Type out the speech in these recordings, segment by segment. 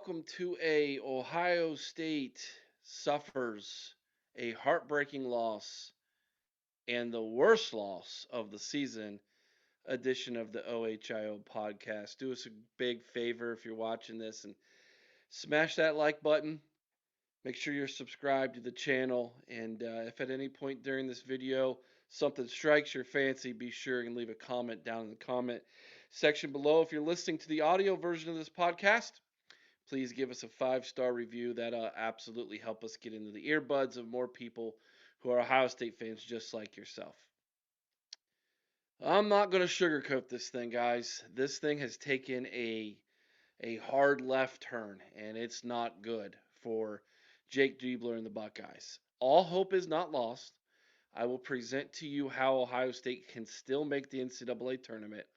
welcome to a Ohio State suffers a heartbreaking loss and the worst loss of the season edition of the OHIO podcast. Do us a big favor if you're watching this and smash that like button. Make sure you're subscribed to the channel. And if at any point during this video something strikes your fancy, be sure and leave a comment down in the comment section below. If you're listening to the audio version of this podcast, please give us a 5-star review. That absolutely help us get into the earbuds of more people who are Ohio State fans just like yourself. I'm not going to sugarcoat this thing, guys. This thing has taken a hard left turn, and it's not good for Jake Diebler and the Buckeyes. All hope is not lost. I will present to you how Ohio State can still make the NCAA tournament,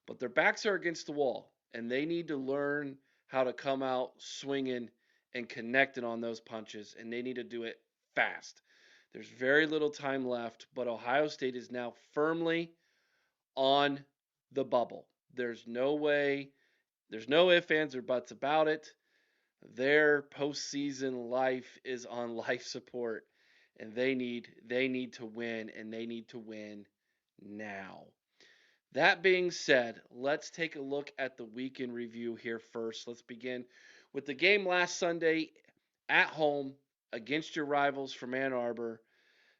but their backs are against the wall, and they need to learn how to come out swinging and connecting on those punches, and they need to do it fast. There's very little time left, but Ohio State is now firmly on the bubble. There's no way, there's no ifs, ands, or buts about it. Their postseason life is on life support, and they need to win, and they need to win now. That being said, let's take a look at the week in review here first. Let's begin with the game last Sunday at home against your rivals from Ann Arbor.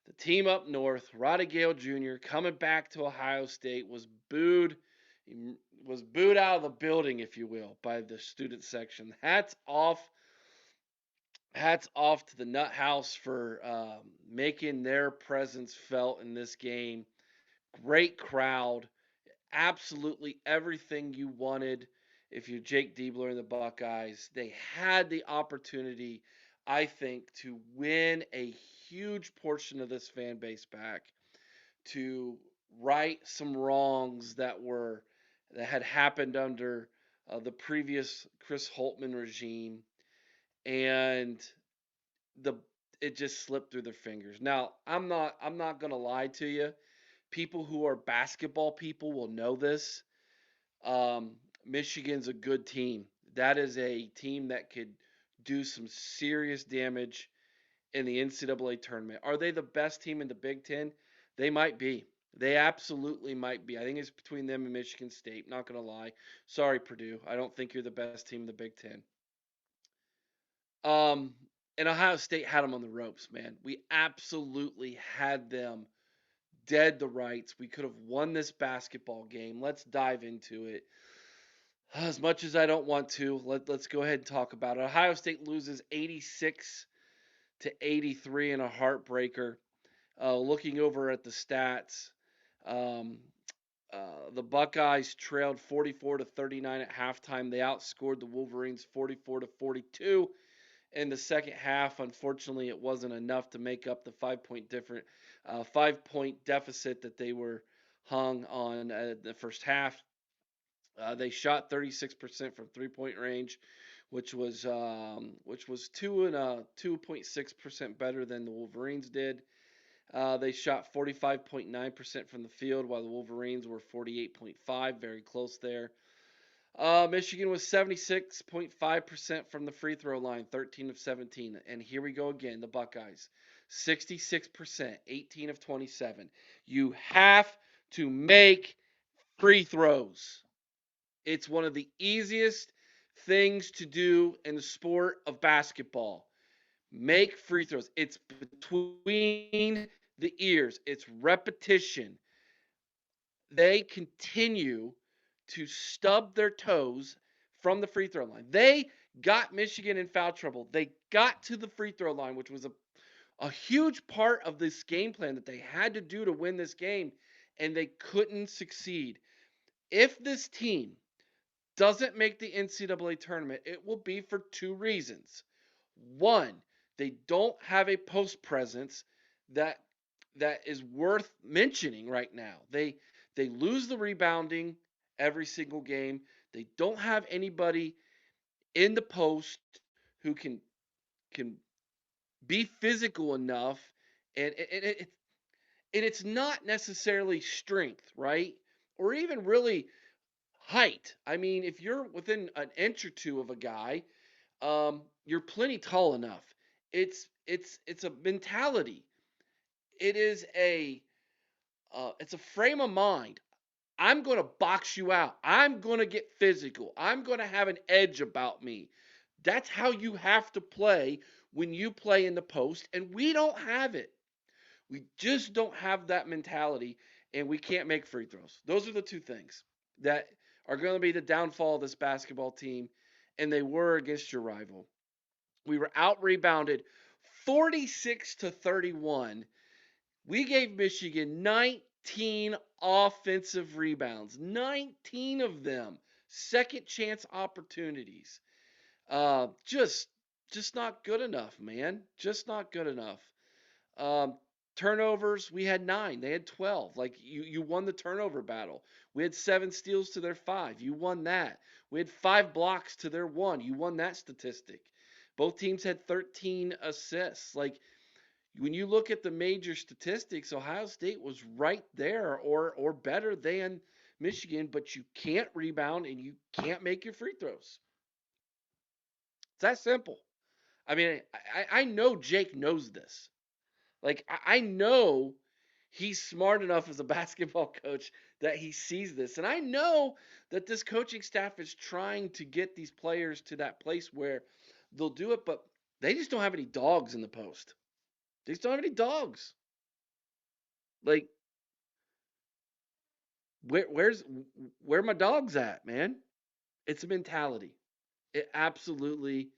The team up north, Roddy Gale Jr., coming back to Ohio State, was booed out of the building, if you will, by the student section. Hats off to the Nut House for making their presence felt in this game. Great crowd, absolutely everything you wanted if you're Jake Diebler and the Buckeyes. They had the opportunity, I think, to win a huge portion of this fan base back, to right some wrongs that had happened under the previous Chris Holtman regime, and the it just slipped through their fingers. Now, I'm not gonna lie to you. People who are basketball people will know this. Um, Michigan's a good team. That is a team that could do some serious damage in the NCAA tournament. Are they the best team in the Big Ten? They might be. They absolutely might be. I think it's between them and Michigan State. Not going to lie. Sorry, Purdue. I don't think you're the best team in the Big Ten. Um, and Ohio State had them on the ropes, man. We absolutely had them dead to rights. We could have won this basketball game. Let's dive into it. As much as I don't want to, let's go ahead and talk about it. Ohio State loses 86-83 in a heartbreaker. Looking over at the stats, um, the Buckeyes trailed 44-39 at halftime. They outscored the Wolverines 44-42 in the second half. Unfortunately, it wasn't enough to make up the 5-point deficit that they were hung on the first half. They shot 36% from 3-point range, which was 2.6% better than the Wolverines did. They shot 45.9% from the field, while the Wolverines were 48.5%, very close there. Michigan was 76.5% from the free throw line, 13 of 17. And here we go again, the Buckeyes, 66%, 18 of 27. You have to make free throws. It's one of the easiest things to do in the sport of basketball. Make free throws. It's between the ears. It's repetition. They continue to stub their toes from the free throw line. They got Michigan in foul trouble. They got to the free throw line, which was a huge part of this game plan that they had to do to win this game, and they couldn't succeed. If this team doesn't make the NCAA tournament, it will be for two reasons. One, they don't have a post presence that is worth mentioning right now. They lose the rebounding every single game. They don't have anybody in the post who can be physical enough, and it's not necessarily strength, right? Or even really height. I mean, if you're within an inch or two of a guy, You're plenty tall enough. It's a mentality. It is it's a frame of mind. I'm going to box you out. I'm going to get physical. I'm going to have an edge about me. That's how you have to play when you play in the post, and we don't have it. We just don't have that mentality, and we can't make free throws. Those are the two things that are going to be the downfall of this basketball team, and they were against your rival. We were out rebounded 46 to 31. We gave Michigan 19 offensive rebounds, 19 of them, second chance opportunities. Just not good enough, man. Just not good enough. Um, Turnovers, we had 9. They had 12. Like you won the turnover battle. We had 7 steals to their 5. You won that. We had 5 blocks to their 1. You won that statistic. Both teams had 13 assists. Like when you look at the major statistics, Ohio State was right there or better than Michigan, but you can't rebound and you can't make your free throws. It's that simple. I mean, I know Jake knows this. Like I know he's smart enough as a basketball coach that he sees this. And I know that this coaching staff is trying to get these players to that place where they'll do it, but they just don't have any dogs in the post. They just don't have any dogs. Like where's where my dogs at, man? It's a mentality. It absolutely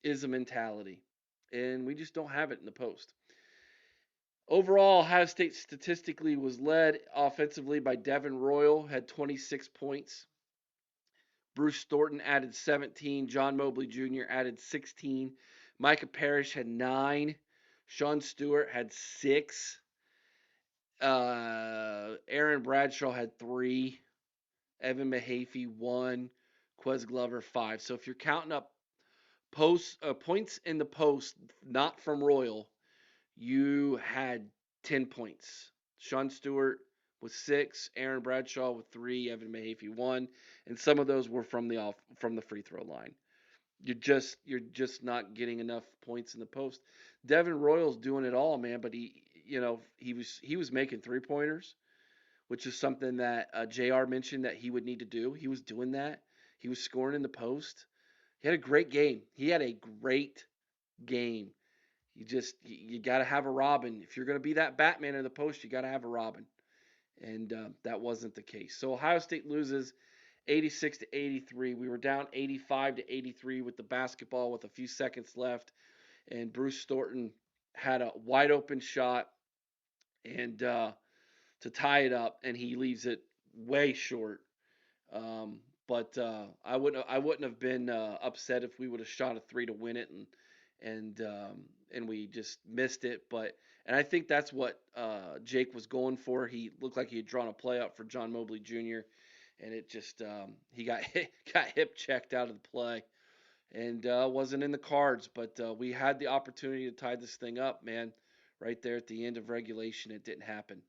is a mentality. And we just don't have it in the post. Overall, Ohio State statistically was led offensively by Devin Royal, had 26 points. Bruce Thornton added 17. John Mobley Jr. added 16. Micah Parrish had 9. Sean Stewart had 6. Aaron Bradshaw had 3. Evan Mahaffey 1. Quez Glover 5. So if you're counting up points in the post, not from Royal, you had 10 points. Sean Stewart with 6, Aaron Bradshaw with 3, Evan Mahaffey 1, and some of those were from the free throw line. You're just not getting enough points in the post. Devin Royal's doing it all, man, but he was making 3-pointers, which is something that JR mentioned that he would need to do. He was doing that. He was scoring in the post. He had a great game. He had a great game. You got to have a Robin. If you're going to be that Batman in the post, you got to have a Robin, and that wasn't the case. So Ohio State loses 86 to 83. We were down 85 to 83 with the basketball with a few seconds left, and Bruce Thornton had a wide open shot and to tie it up, and he leaves it way short. Um, but I wouldn't have been upset if we would have shot a 3 to win it, and we just missed it. And I think that's what Jake was going for. He looked like he had drawn a play up for John Mobley Jr., and it just he got got hip checked out of the play, and wasn't in the cards. But we had the opportunity to tie this thing up, man, right there at the end of regulation. It didn't happen.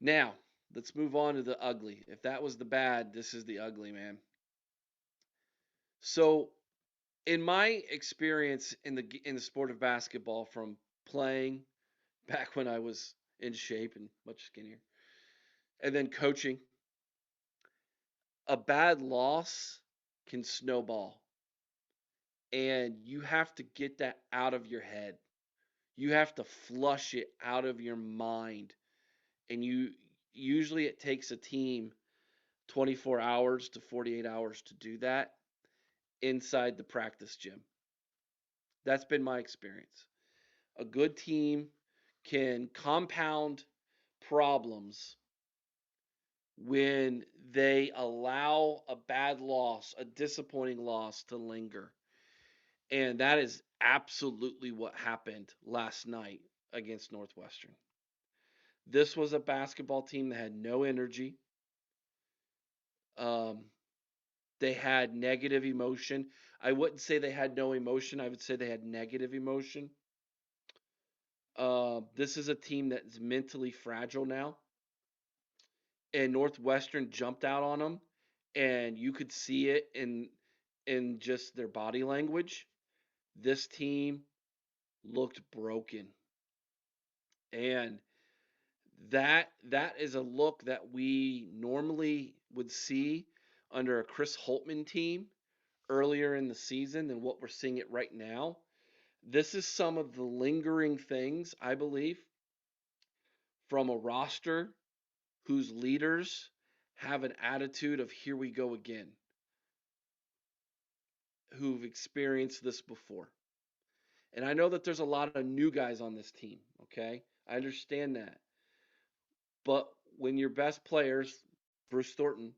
Now let's move on to the ugly. If that was the bad, this is the ugly, man. So in my experience in the sport of basketball, from playing back when I was in shape and much skinnier, and then coaching, a bad loss can snowball, and you have to get that out of your head. You have to flush it out of your mind, and usually it takes a team 24 hours to 48 hours to do that inside the practice gym. That's been my experience. A good team can compound problems when they allow a bad loss, a disappointing loss to linger. And that is absolutely what happened last night against Northwestern. This was a basketball team that had no energy. Um, they had negative emotion. I wouldn't say they had no emotion. I would say they had negative emotion. This is a team that's mentally fragile now, and Northwestern jumped out on them, and you could see it in just their body language. this team looked broken. And that is a look that we normally would see under a Chris Holtmann team earlier in the season than what we're seeing it right now. This is some of the lingering things, I believe, from a roster whose leaders have an attitude of here we go again, who've experienced this before. And I know that there's a lot of new guys on this team, okay? I understand that. But when your best players, Bruce Thornton,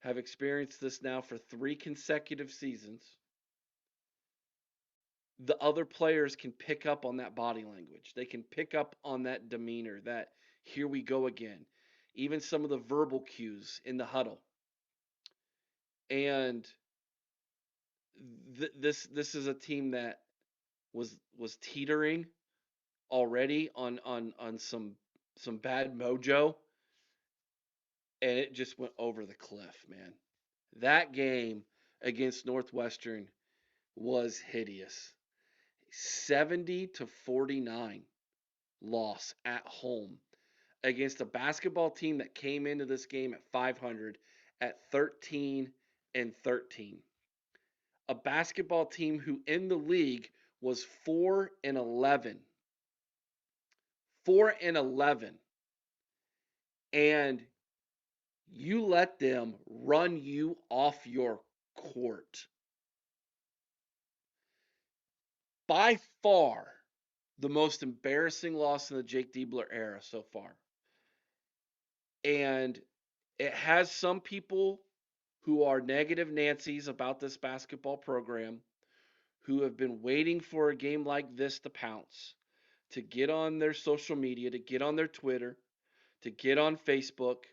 have experienced this now for 3 consecutive seasons, the other players can pick up on that body language. They can pick up on that demeanor, that here we go again. Even some of the verbal cues in the huddle. And this is a team that was teetering already on some bad mojo, and it just went over the cliff, man. That game against Northwestern was hideous. 70-49 loss at home against a basketball team that came into this game at 500 at 13-13. A basketball team who in the league was 4-11. 4-11. And you let them run you off your court. By far the most embarrassing loss in the Jake Diebler era so far. And it has some people who are negative Nancy's about this basketball program who have been waiting for a game like this to pounce, to get on their social media, to get on their Twitter, to get on Facebook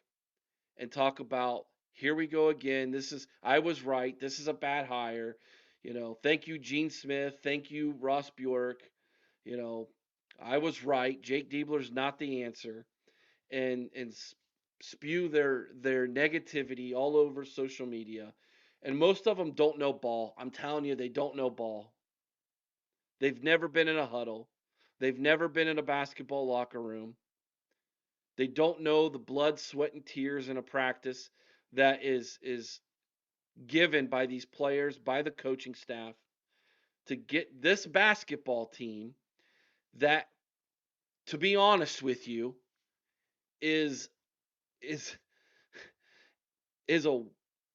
and talk about here we go again. I was right. This is a bad hire. Thank you, Gene Smith. Thank you, Ross Bjork. I was right. Jake Diebler's not the answer. And spew their negativity all over social media. And most of them don't know ball. I'm telling you, they don't know ball. They've never been in a huddle. They've never been in a basketball locker room. They don't know the blood, sweat, and tears in a practice that is given by these players, by the coaching staff, to get this basketball team that, to be honest with you, is is is a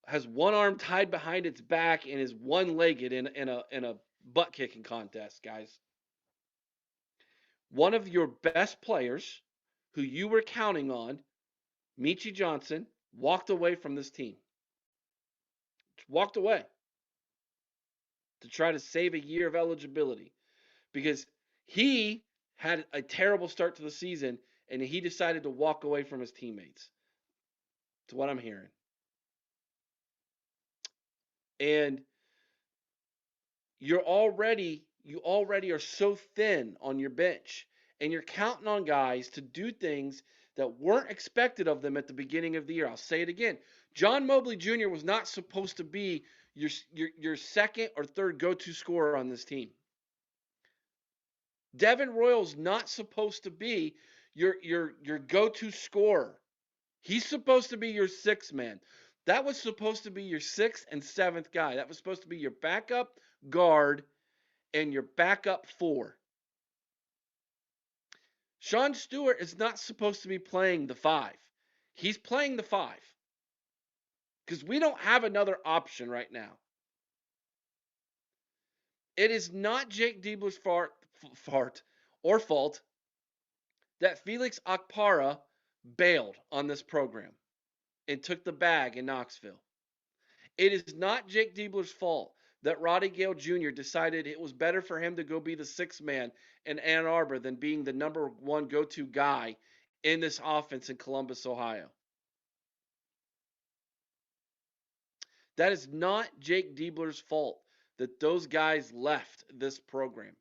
has one arm tied behind its back and is one-legged in a butt kicking contest, guys. One of your best players, who you were counting on, Michi Johnson, walked away from this team. Walked away to try to save a year of eligibility because he had a terrible start to the season and he decided to walk away from his teammates. To what I'm hearing. And you already are so thin on your bench and you're counting on guys to do things that weren't expected of them at the beginning of the year. I'll say it again. John Mobley Jr. was not supposed to be your second or third go-to scorer on this team. Devin Royal's not supposed to be your go-to scorer. He's supposed to be your sixth man. That was supposed to be your sixth and seventh guy. That was supposed to be your backup guard and your backup four. Sean Stewart is not supposed to be playing the five. He's playing the five. Because we don't have another option right now. It is not Jake Diebler's fault that Felix Akpara bailed on this program and took the bag in Knoxville. It is not Jake Diebler's fault that Roddy Gale Jr. decided it was better for him to go be the sixth man in Ann Arbor than being the number one go-to guy in this offense in Columbus, Ohio. That is not Jake Diebler's fault that those guys left this program.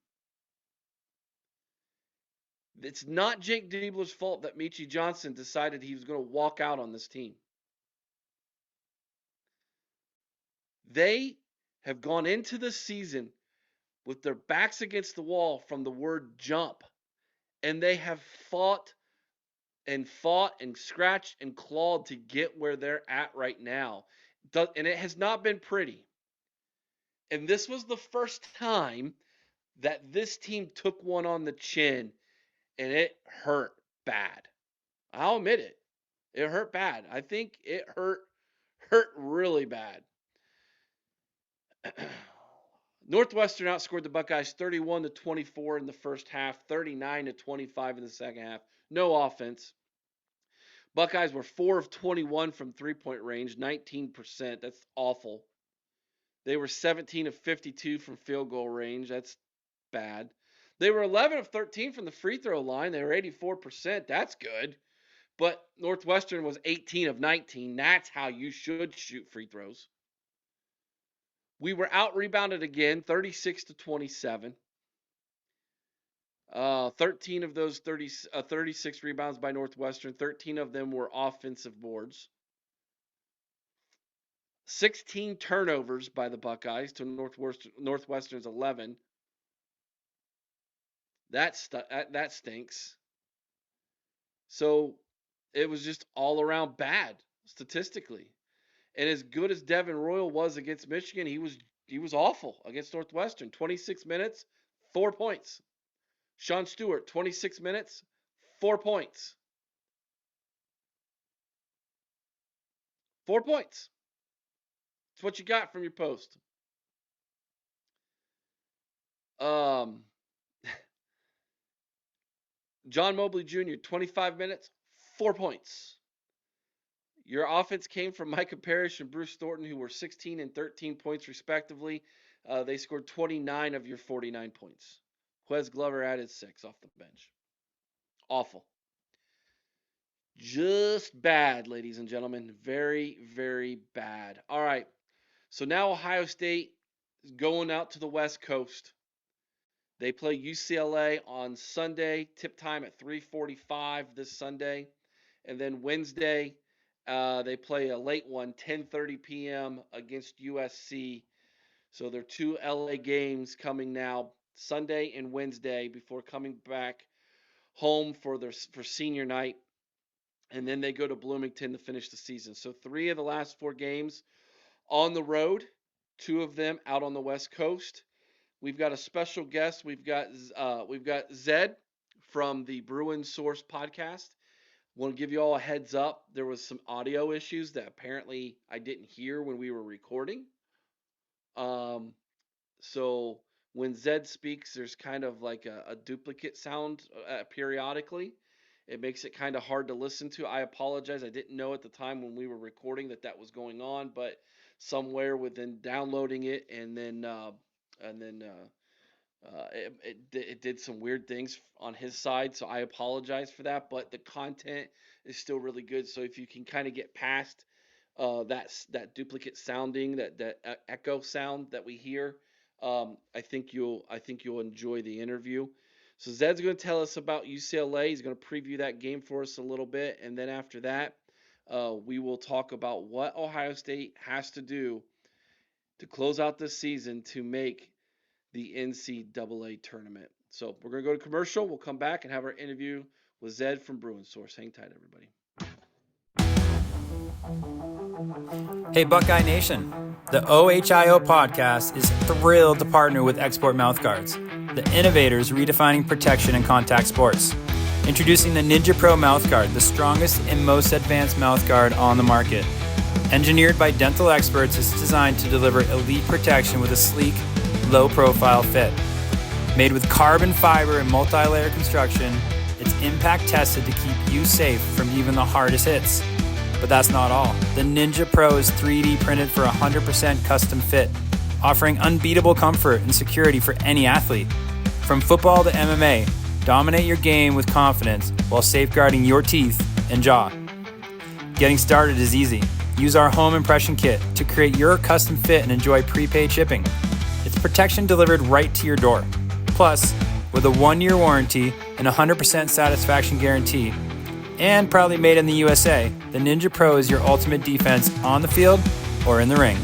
It's not Jake Diebler's fault that Michi Johnson decided he was going to walk out on this team. They have gone into the season with their backs against the wall from the word jump. And they have fought and scratched and clawed to get where they're at right now. And it has not been pretty. And this was the first time that this team took one on the chin, and it hurt bad. I'll admit it. It hurt bad. I think it hurt really bad. Northwestern outscored the Buckeyes 31-24 in the first half, 39-25 in the second half. No offense. Buckeyes were 4 of 21 from three-point range, 19%. That's awful. They were 17 of 52 from field goal range. That's bad. They were 11 of 13 from the free throw line. They were 84%. That's good. But Northwestern was 18 of 19. That's how you should shoot free throws. We were out-rebounded again, 36-27. 13 of those 36 rebounds by Northwestern, 13 of them were offensive boards. 16 turnovers by the Buckeyes to Northwestern's 11. That stinks. So it was just all around bad statistically. And as good as Devin Royal was against Michigan, he was awful against Northwestern. 26 minutes, 4 points. Sean Stewart, 26 minutes, 4 points. 4 points. That's what you got from your post. John Mobley Jr., 25 minutes, 4 points. Your offense came from Micah Parrish and Bruce Thornton, who were 16 and 13 points respectively. They scored 29 of your 49 points. Wes Glover added 6 off the bench. Awful. Just bad, ladies and gentlemen. Very, very bad. All right. So now Ohio State is going out to the West Coast. They play UCLA on Sunday, tip time at 3:45 this Sunday. And then Wednesday, they play a late one, 10:30 p.m. against USC. So there are 2 LA games coming now, Sunday and Wednesday, before coming back home for senior night. And then they go to Bloomington to finish the season. So 3 of the last 4 games on the road, 2 of them out on the West Coast. We've got a special guest. We've got Zaid from the Bruin Source podcast. Want to give you all a heads up. There was some audio issues that apparently I didn't hear when we were recording. So when Zaid speaks, there's kind of like a duplicate sound periodically. It makes it kind of hard to listen to. I apologize. I didn't know at the time when we were recording that was going on, but somewhere within downloading it and then it did some weird things on his side, so I apologize for that. But the content is still really good. So if you can kind of get past that duplicate sounding, that echo sound that we hear, I think you'll enjoy the interview. So Zed's going to tell us about UCLA. He's going to preview that game for us a little bit, and then after that, we will talk about what Ohio State has to do to close out this season to make the NCAA tournament. So we're going to go to commercial. We'll come back and have our interview with Zaid from Bruin Source. Hang tight, everybody. Hey, Buckeye Nation. The OHIO podcast is thrilled to partner with Export Mouthguards, the innovators redefining protection in contact sports. Introducing the Ninja Pro Mouthguard, the strongest and most advanced mouthguard on the market. Engineered by dental experts, it's designed to deliver elite protection with a sleek, low-profile fit. Made with carbon fiber and multi-layer construction, it's impact tested to keep you safe from even the hardest hits. But that's not all. The Ninja Pro is 3D printed for 100% custom fit, offering unbeatable comfort and security for any athlete. From football to MMA, dominate your game with confidence while safeguarding your teeth and jaw. Getting started is easy. Use our home impression kit to create your custom fit and enjoy prepaid shipping. It's protection delivered right to your door. Plus, with a 1-year warranty and 100% satisfaction guarantee, and proudly made in the USA, the Ninja Pro is your ultimate defense on the field or in the ring.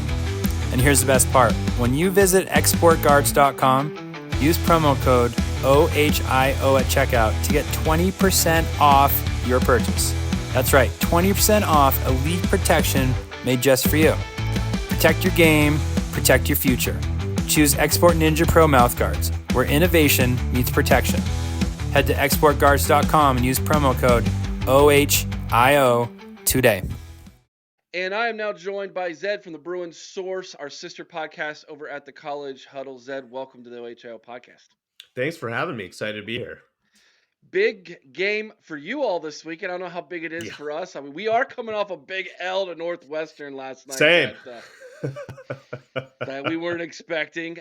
And here's the best part. When you visit exportguards.com, Use promo code OHIO at checkout to get 20% off your purchase. That's right, 20% off elite protection made just for you. Protect your game, protect your future. Choose Export Ninja Pro mouthguards, where innovation meets protection. Head to exportguards.com and use promo code OHIO today. And I am now joined by Zaid from the Bruin Source, our sister podcast over at the College Huddle. Zaid, welcome to the OHIO podcast. Thanks for having me. Excited to be here. Big game for you all this week. I don't know how big it is for us. I mean, we are coming off a big L to Northwestern last night. Same. That we weren't expecting.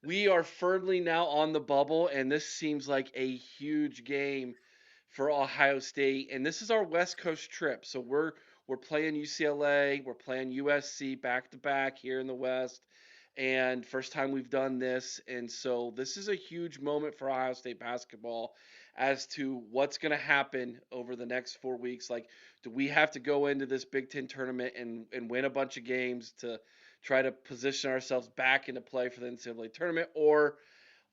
We are firmly now on the bubble, and this seems like a huge game for Ohio State. And this is our West Coast trip. So we're playing UCLA, we're playing USC back to back here in the West. And first time we've done this. And so this is a huge moment for Ohio State basketball as to what's going to happen over the next 4 weeks. Like, do we have to go into this Big Ten tournament and win a bunch of games to try to position ourselves back into play for the NCAA tournament, or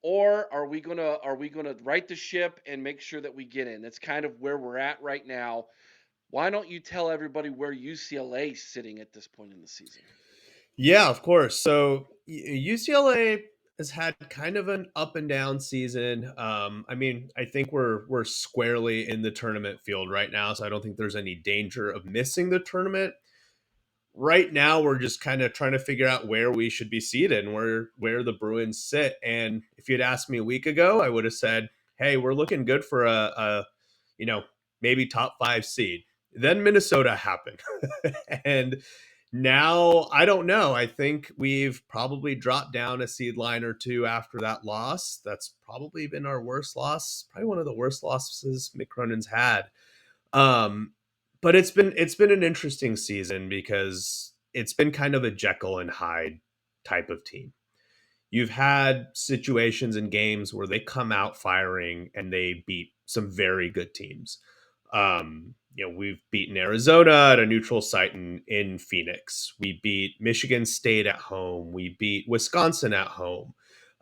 are we gonna right the ship and make sure that we get in? That's kind of where we're at right now. Why don't you tell everybody where UCLA is sitting at this point in the season? Yeah, of course. So UCLA has had kind of an up and down season. I mean, I think we're squarely in the tournament field right now, so I don't think there's any danger of missing the tournament. Right now, we're just kind of trying to figure out where we should be seated and where the Bruins sit. And if you'd asked me a week ago, I would have said, "Hey, we're looking good for a maybe top 5 seed." Then Minnesota happened, and now, I don't know. I think we've probably dropped down a seed line or two after that loss. That's probably been our worst loss, probably one of the worst losses Mick Cronin's had. But it's been an interesting season because it's been kind of a Jekyll and Hyde type of team. You've had situations in games where they come out firing and they beat some very good teams. We've beaten Arizona at a neutral site in Phoenix. We beat Michigan State at home. We beat Wisconsin at home.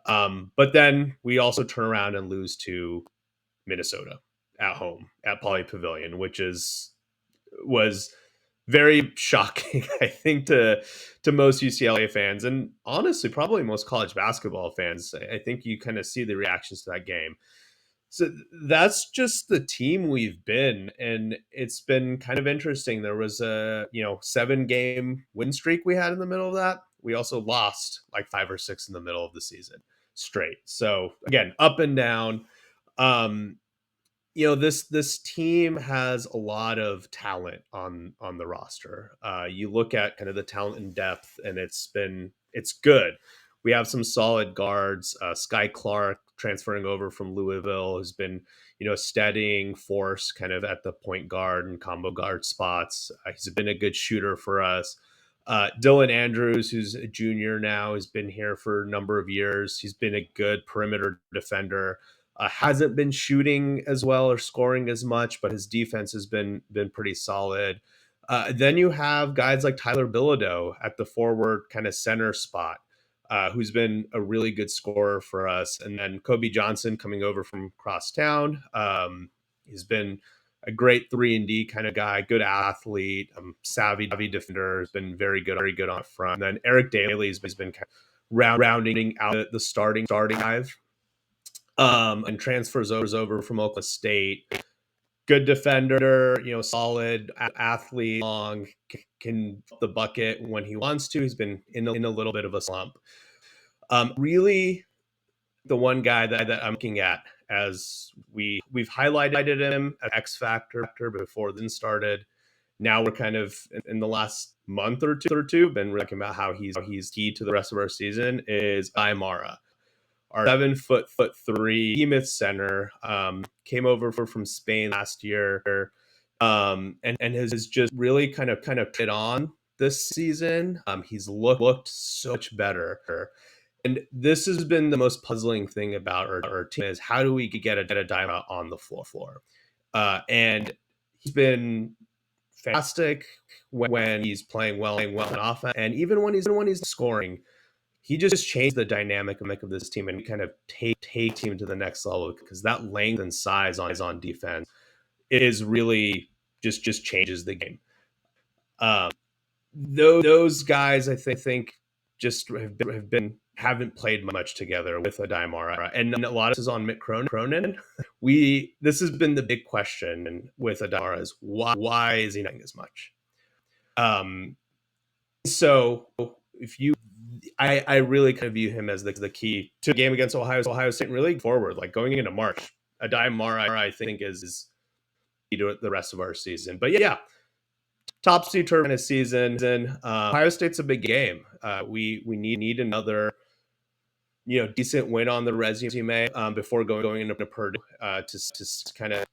But then we also turn around and lose to Minnesota at home at Pauley Pavilion, which was very shocking, I think, to most UCLA fans, and honestly, probably most college basketball fans. I think you kind of see the reactions to that game. So that's just the team we've been, and it's been kind of interesting. There was a 7-game win streak we had in the middle of that. We also lost like 5 or 6 in the middle of the season straight. So again, up and down. This team has a lot of talent on the roster. You look at kind of the talent and depth, and it's good. We have some solid guards. Sky Clark, transferring over from Louisville, has been, a steadying force kind of at the point guard and combo guard spots. He's been a good shooter for us. Dylan Andrews, who's a junior now, has been here for a number of years. He's been a good perimeter defender. Hasn't been shooting as well or scoring as much, but his defense has been pretty solid. Then you have guys like Tyler Bilodeau at the forward kind of center spot, who's been a really good scorer for us. And then Kobe Johnson coming over from crosstown. He's been a great 3-and-D kind of guy, good athlete, savvy defender, has been very good on the front. And then Eric Daly has been kind of rounding out the starting five. And transfers over from Oklahoma State. Good defender, solid athlete, long, can the bucket when he wants to. He's been in a little bit of a slump. Really, the one guy that I'm looking at, as we've highlighted him as X factor before then started. Now we're kind of in the last month or two been talking about how he's key to the rest of our season, is Aymara. Our 7'3" behemoth center, came over from Spain last year, and has just really kind of hit on this season. He's looked so much better, and this has been the most puzzling thing about our team, is how do we get a diamond on the floor? And he's been fantastic when he's playing well in offense, and even when he's scoring. he just changed the dynamic of this team and kind of take team to the next level, because that length and size on defense is really just changes the game. Um, those guys, I think just haven't played much together with Adamara, and a lot of this is on Mick Cronin. This has been the big question with Adamara is why is he not as much? So if you, I really kind of view him as the key to the game against Ohio State, and really forward, like going into March. Adamara, I think, is key to the rest of our season. But yeah, topsy turvy season. Ohio State's a big game. We need another decent win on the resume before going into Purdue to kind of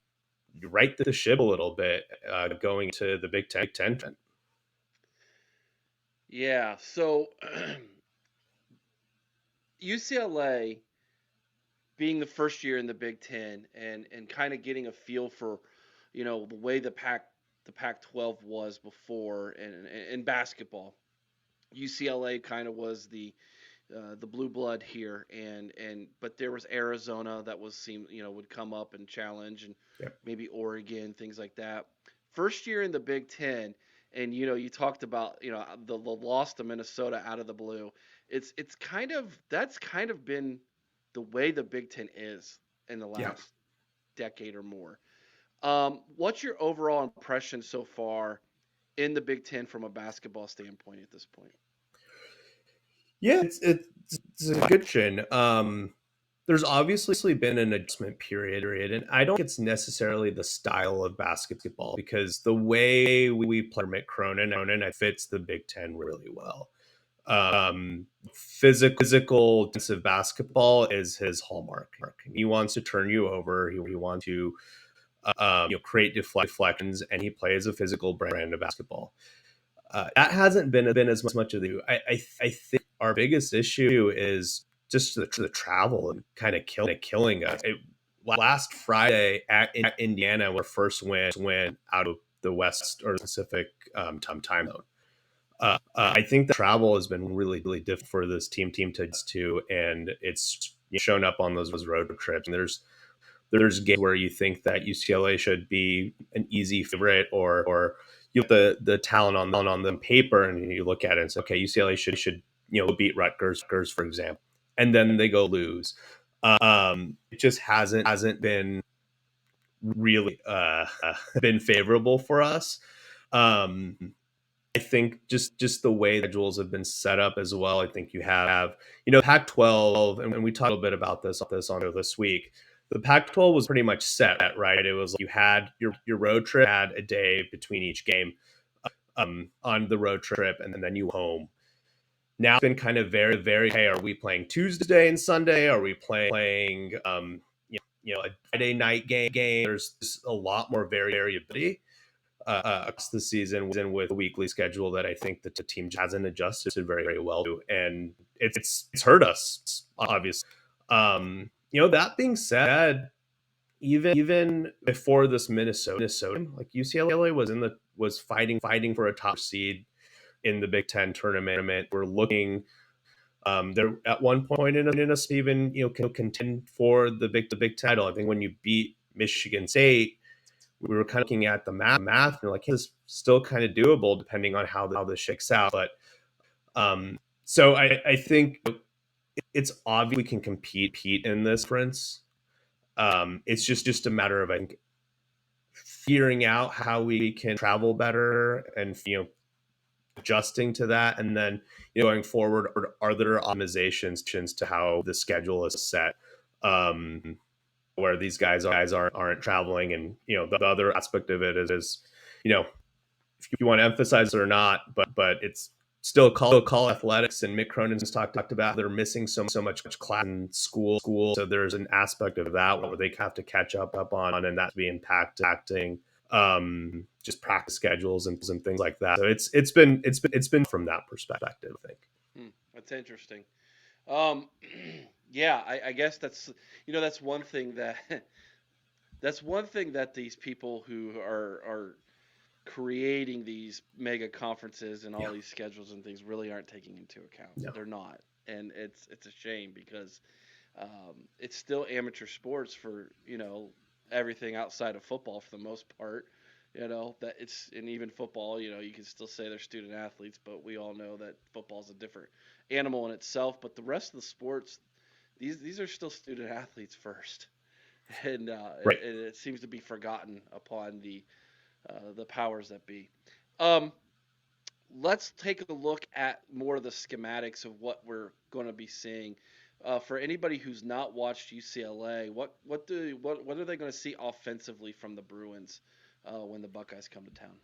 right the ship a little bit going to the Big Ten. Yeah. So UCLA being the first year in the Big Ten and kind of getting a feel for, the way the Pac-12 was before in basketball. UCLA kind of was the blue blood here, and but there was Arizona that would come up and challenge, and Yep. maybe Oregon, things like that. First year in the Big Ten, and you talked about the loss to Minnesota out of the blue. It's that's kind of been the way the Big Ten is in the Yeah. last decade or more. What's your overall impression so far in the Big Ten from a basketball standpoint at this point? Yeah, it's a good question. There's obviously been an adjustment period, and I don't think it's necessarily the style of basketball, because the way we play Mick Cronin, it fits the Big Ten really well. Physical defensive basketball is his hallmark. He wants to turn you over. He wants to create deflections, and he plays a physical brand of basketball. That hasn't been as much of the. I think our biggest issue is just the travel and kind of killing us. Last Friday in Indiana, our first win out of the West or Pacific time zone. I think the travel has been really difficult for this team to, and it's shown up on those road trips. And there's games where you think that UCLA should be an easy favorite, or you have the talent on the paper, and you look at it and say, okay, UCLA should beat Rutgers, for example, and then they go lose. It just hasn't been really been favorable for us. I think just the way the schedules have been set up as well. I think you have Pac-12, and we talked a little bit about this on this week. The Pac-12 was pretty much set, right? It was like you had your road trip, had a day between each game on the road trip, and then you home. Now it's been kind of very, very, hey, are we playing Tuesday and Sunday? Are we playing a Friday night game? There's a lot more variability across the season with a weekly schedule that I think the team hasn't adjusted very, very well to, and it's hurt us, obviously. That being said, even before this Minnesota, like UCLA was fighting for a top seed in the Big Ten tournament. We're looking. They're at one point in us even contend for the Big title. I think when you beat Michigan State, we were kind of looking at the math and like, hey, this is still kind of doable depending on how this shakes out. But so I think it's obvious we can compete in this conference. It's just a matter of, I think, figuring out how we can travel better and adjusting to that, and then going forward, are there optimizations to how the schedule is set, where these guys aren't traveling, and the other aspect of it is if you want to emphasize it or not, but it's still call athletics, and Mick Cronin's talked about they're missing so much class in school, so there's an aspect of that where they have to catch up on, and that's being impacting just practice schedules and things like that. So it's been from that perspective, I think. That's interesting. Yeah, I guess that's one thing that that's one thing that these people who are creating these mega conferences and all Yeah. these schedules and things really aren't taking into account. No. They're not. and it's a shame because it's still amateur sports for everything outside of football for the most part. That it's and even football. You can still say they're student athletes, but we all know that football is a different animal in itself. But the rest of the sports, these are still student athletes first, and Right. it seems to be forgotten upon the powers that be. Um, let's take a look at more of the schematics of what we're going to be seeing. For anybody who's not watched UCLA, what are they going to see offensively from the Bruins when the Buckeyes come to town?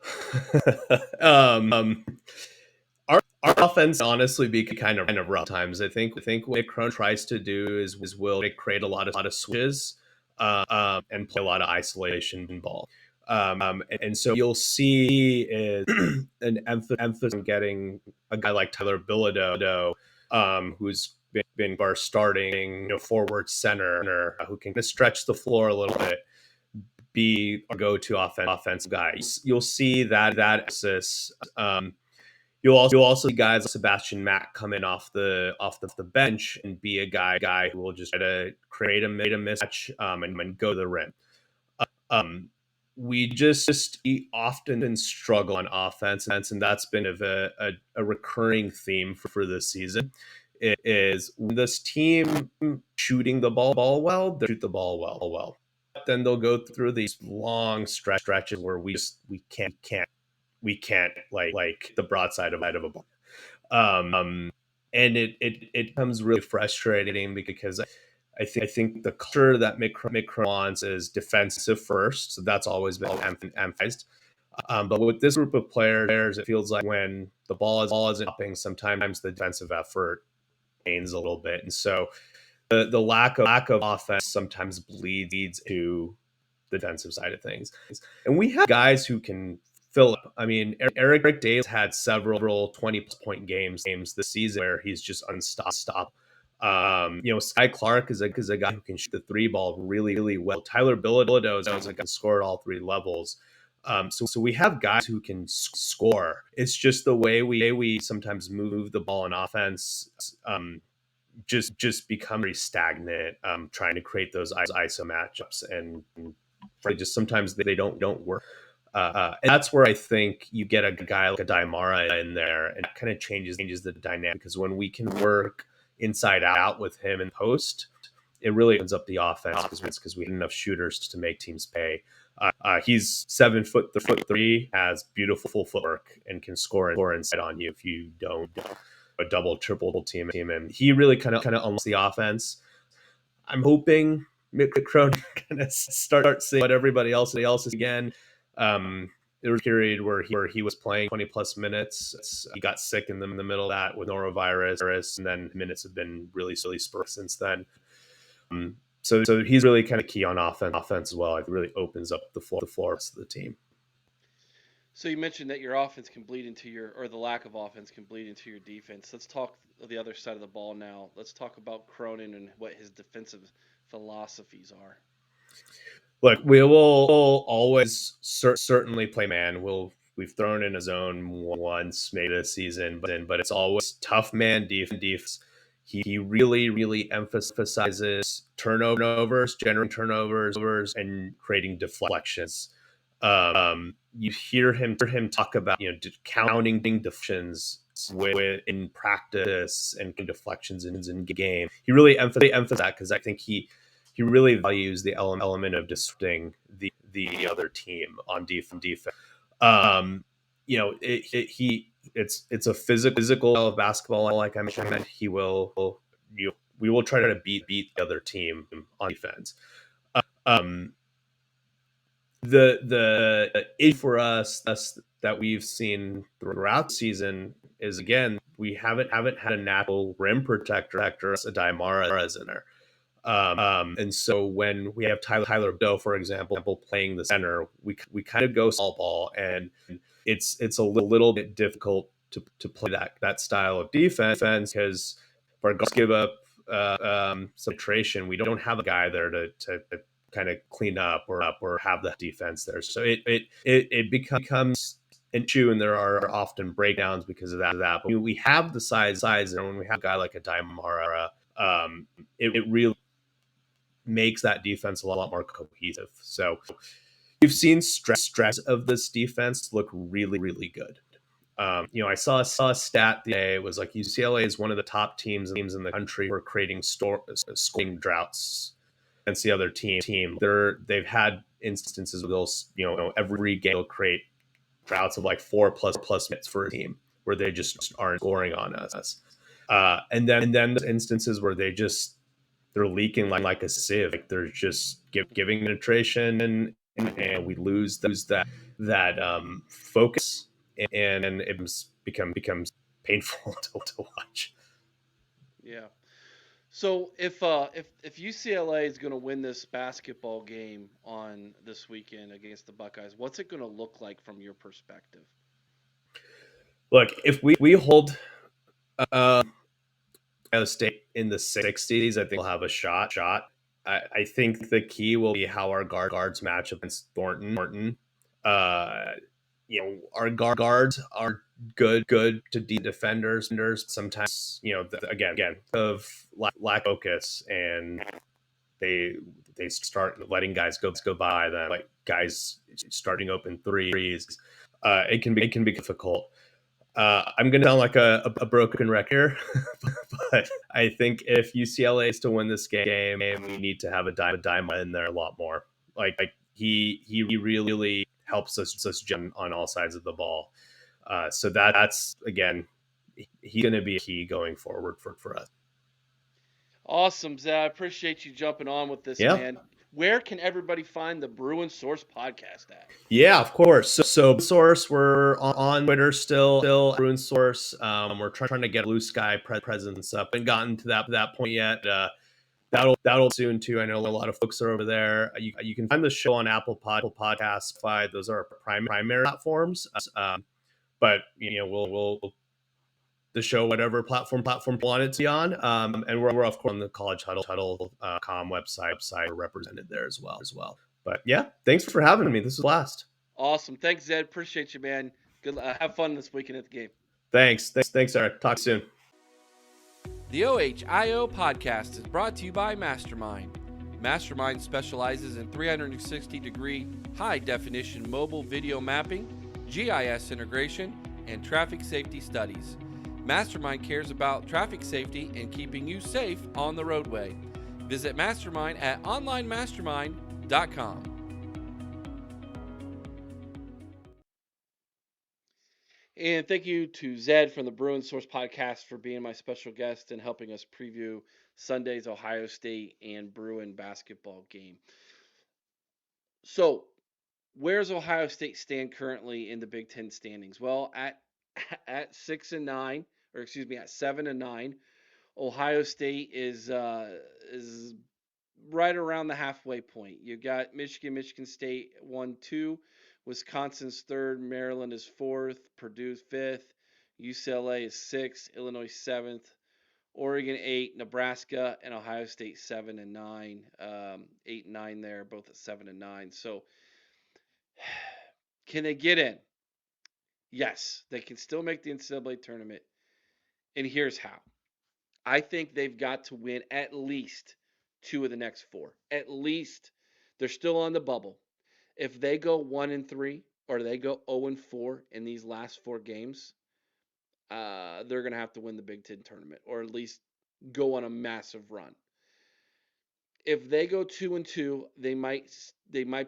Our offense honestly be kind of rough times. I think what Crone tries to do is will create a lot of switches, and play a lot of isolation ball. And so you'll see is an emphasis on getting a guy like Tyler Bilodeau, who's been our starting forward center, who can stretch the floor a little bit, be our go-to offensive guy. You'll see that emphasis. You'll also see guys like Sebastian Mack come in off the bench and be a guy who will just try to create a mismatch, and go to the rim. Um, we just often struggle on offense, and that's been a recurring theme for this season. It is when this team shooting the ball well, they shoot the ball well. Then they'll go through these long stretches where we can't like the broadside of a ball. And it becomes really frustrating because I think the culture that Mick wants is defensive first, so that's always been emphasized. But with this group of players, it feels like when the ball isn't dropping, sometimes the defensive effort wanes a little bit, and so the lack of offense sometimes bleeds to the defensive side of things. And we have guys who can fill up. I mean, Eric Davis had several 20 point games this season where he's just unstoppable. Sky Clark is a guy who can shoot the three ball really well. Tyler Bilodeau is a guy who can score at all three levels. So we have guys who can score. It's just the way we sometimes move the ball in offense. Just become very stagnant, trying to create those ISO matchups, and just sometimes they don't work. And that's where I think you get a guy like a Daimara in there, and it kind of changes the dynamic, because when we can work inside out with him in post, it really opens up the offense because we have enough shooters to make teams pay. He's 7'3", has beautiful footwork, and can score inside on you if you don't a double triple team him. He really kind of unlocks the offense. I'm hoping Mick Cronin kind of start seeing what everybody else is again. There was a period where he was playing 20 plus minutes. He got sick in the middle of that with norovirus, and then minutes have been really spurred since then. So he's really kind of key on offense as well. It really opens up the floor of the team. So you mentioned that your offense can bleed into or the lack of offense can bleed into your defense. Let's talk the other side of the ball now. Let's talk about Cronin and what his defensive philosophies are. Look, we will always certainly play man. We've thrown in a zone once maybe this season, but it's always tough man defense. He really emphasizes turnovers, generating turnovers, and creating deflections. You hear him talk about counting deflections in practice and deflections in game. He really emphasizes that, because I think he really values the element of disrupting the other team on defense. It's a physical style of basketball, like I mentioned. We will try to beat the other team on defense. The issue for us that we've seen throughout the season is, again, we haven't had a natural rim protector. A Daimara is in there. And so when we have Tyler Doe, for example, playing the center, we kind of go small ball, and it's a little bit difficult to play that style of defense, because if our guards give up some penetration, we don't have a guy there to kind of clean up or have that defense there. So it becomes issue, and there are often breakdowns because of that. But we have the size, and when we have a guy like a Daimara, it really makes that defense a lot more cohesive. So we've seen stress of this defense look really, really good. I saw a stat the day. It was like UCLA is one of the top teams in the country for creating scoring droughts against the other team. They've had instances where they'll, every game they'll create droughts of like four plus minutes for a team where they just aren't scoring on us. And then there's instances where they're leaking like a sieve. Like they're just giving penetration, and we lose that focus, and it becomes painful to watch. Yeah. So if UCLA is going to win this basketball game on this weekend against the Buckeyes, what's it going to look like from your perspective? Look, if we hold uh, Ohio State in the 60s, I think we'll have a shot. I think the key will be how our guards match up against Thornton. Uh, our guards are good to defenders. Sometimes, again, of lack of focus, and they start letting guys go by them, like guys starting open threes. It can be difficult. I'm going to sound like a broken record, but I think if UCLA is to win this game, we need to have a dime in there a lot more. Like he really helps us jump on all sides of the ball. So that's again, he's going to be a key going forward for us. Awesome, Zach. I appreciate you jumping on with this, Yeah. man. Where can everybody find the Bruin Source podcast at? Yeah, of course. So Source, we're on Twitter still Bruin Source. We're trying to get Blue Sky presence up. Haven't gotten to that point yet. That'll soon too. I know a lot of folks are over there. You can find the show on Apple Podcasts. Those are our primary platforms. But we'll the show whatever platform you want it to be on. And we're of course on the College Huddle.com website. We're represented there as well. But yeah, thanks for having me. This was a blast. Awesome. Thanks, Zed. Appreciate you, man. Good. Have fun this weekend at the game. Thanks, Eric. Talk soon. The OHIO podcast is brought to you by Mastermind. Mastermind specializes in 360-degree, high-definition mobile video mapping, GIS integration, and traffic safety studies. Mastermind cares about traffic safety and keeping you safe on the roadway. Visit Mastermind at onlinemastermind.com. And thank you to Zed from the Bruin Source podcast for being my special guest and helping us preview Sunday's Ohio State and Bruin basketball game. So, where's Ohio State stand currently in the Big Ten standings? Well, at 6-9, or excuse me, at 7-9, Ohio State is right around the halfway point. You got Michigan State 1-2, Wisconsin's third, Maryland is fourth, Purdue's fifth, UCLA is sixth, Illinois seventh, Oregon 8, Nebraska and Ohio State 7-9, 8-9 there, both at 7-9. So can they get in? Yes, they can still make the NCAA tournament. And here's how. I think they've got to win at least 2 of the next 4. At least. They're still on the bubble. If they go 1-3 or they go 0-4 in these last 4 games, they're going to have to win the Big Ten tournament or at least go on a massive run. If they go 2-2, they might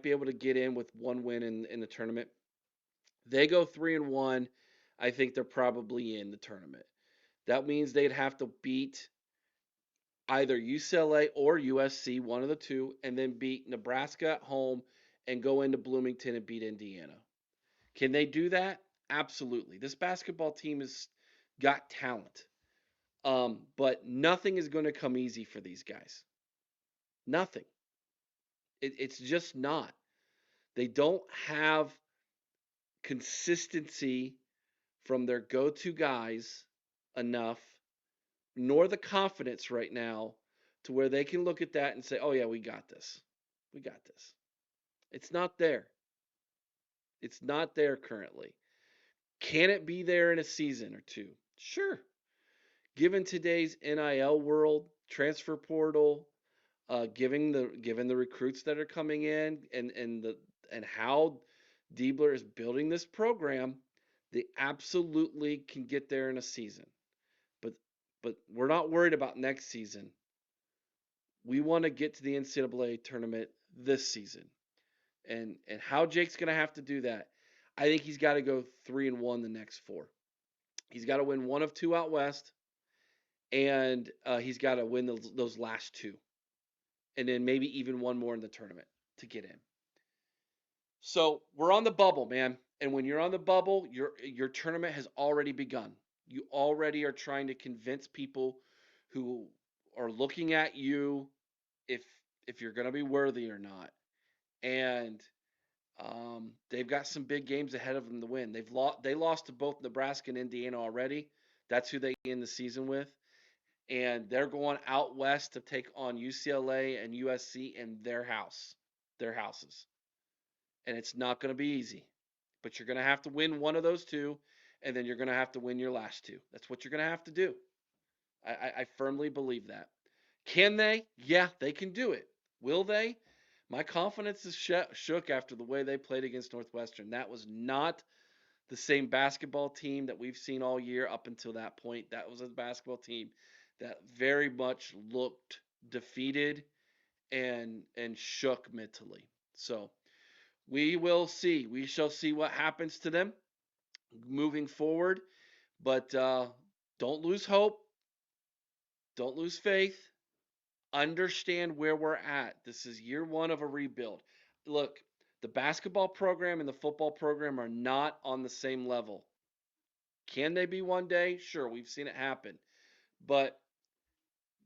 be able to get in with 1 win in the tournament. They go 3-1, I think they're probably in the tournament. That means they'd have to beat either UCLA or USC, one of the two, and then beat Nebraska at home and go into Bloomington and beat Indiana. Can they do that? Absolutely. This basketball team has got talent. But nothing is going to come easy for these guys. Nothing. It's just not. They don't have consistency from their go-to guys enough, nor the confidence right now to where they can look at that and say, oh, yeah, we got this. We got this. It's not there. It's not there currently. Can it be there in a season or two? Sure. Given today's NIL world, transfer portal, given the recruits that are coming in and how Diebler is building this program, they absolutely can get there in a season. But but we're not worried about next season. We want to get to the NCAA tournament this season. And how Jake's going to have to do that, I think he's got to go 3-1 the next four. He's got to win one of two out west, and he's got to win those last two, and then maybe even one more in the tournament to get in. So we're on the bubble, man. And when you're on the bubble, your tournament has already begun. You already are trying to convince people who are looking at you if if you're going to be worthy or not. And they've got some big games ahead of them to win. They lost to both Nebraska and Indiana already. That's who they end the season with, and they're going out west to take on UCLA and USC in their houses, and it's not going to be easy. But you're going to have to win one of those two, and then you're going to have to win your last two. That's what you're going to have to do. I firmly believe that. Can they? Yeah, they can do it. Will they? My confidence is shook after the way they played against Northwestern. That was not the same basketball team that we've seen all year up until that point. That was a basketball team that very much looked defeated and shook mentally. So we will see. We shall see what happens to them moving forward. But don't lose hope. Don't lose faith. Understand where we're at. This is year one of a rebuild. Look, the basketball program and the football program are not on the same level. Can they be one day? Sure, we've seen it happen. But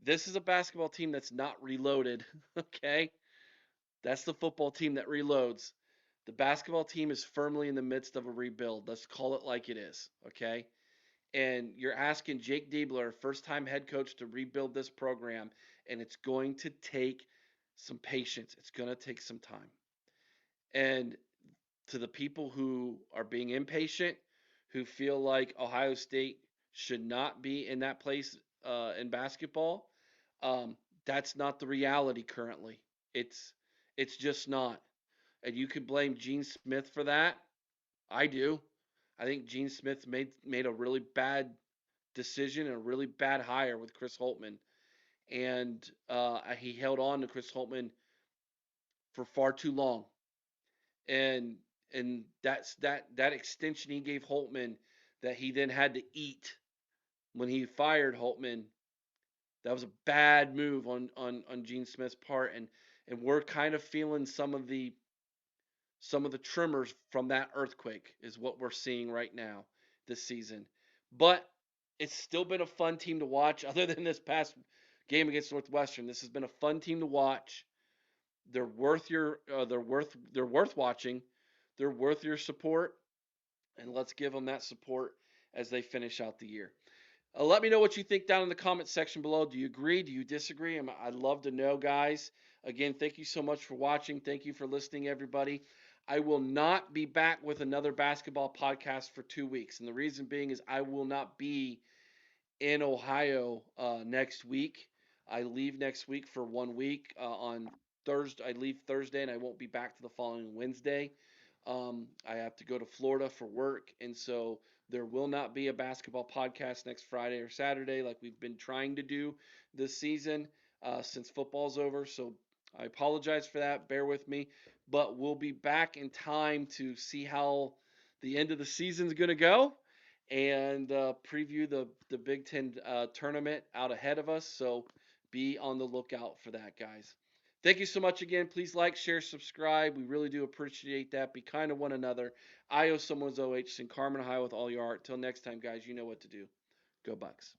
this is a basketball team that's not reloaded, okay? That's the football team that reloads. The basketball team is firmly in the midst of a rebuild. Let's call it like it is, okay? And you're asking Jake Diebler, first-time head coach, to rebuild this program, and it's going to take some patience. It's going to take some time. And to the people who are being impatient, who feel like Ohio State should not be in that place in basketball, that's not the reality currently. It's it's just not. And you could blame Gene Smith for that. I do. I think Gene Smith made a really bad decision and a really bad hire with Chris Holtmann, and he held on to Chris Holtmann for far too long. And that extension he gave Holtmann that he then had to eat when he fired Holtmann. That was a bad move on Gene Smith's part, and we're kind of feeling some of the tremors from that earthquake is what we're seeing right now this season. But it's still been a fun team to watch. Other than this past game against Northwestern, this has been a fun team to watch. They're worth they're worth watching. They're worth your support, and let's give them that support as they finish out the year. Let me know what you think down in the comment section below. Do you agree? Do you disagree? I'd love to know, guys. Again, thank you so much for watching. Thank you for listening, everybody. I will not be back with another basketball podcast for 2 weeks. And the reason being is I will not be in Ohio next week. I leave next week for 1 week on Thursday. I leave Thursday and I won't be back to the following Wednesday. I have to go to Florida for work, and so there will not be a basketball podcast next Friday or Saturday like we've been trying to do this season since football's over. So I apologize for that. Bear with me, but we'll be back in time to see how the end of the season is going to go and preview the Big Ten tournament out ahead of us. So be on the lookout for that, guys. Thank you so much again. Please like, share, subscribe. We really do appreciate that. Be kind to one another. I owe someone's OH. Sing Carmen High with all your heart. Till next time, guys, you know what to do. Go Bucks.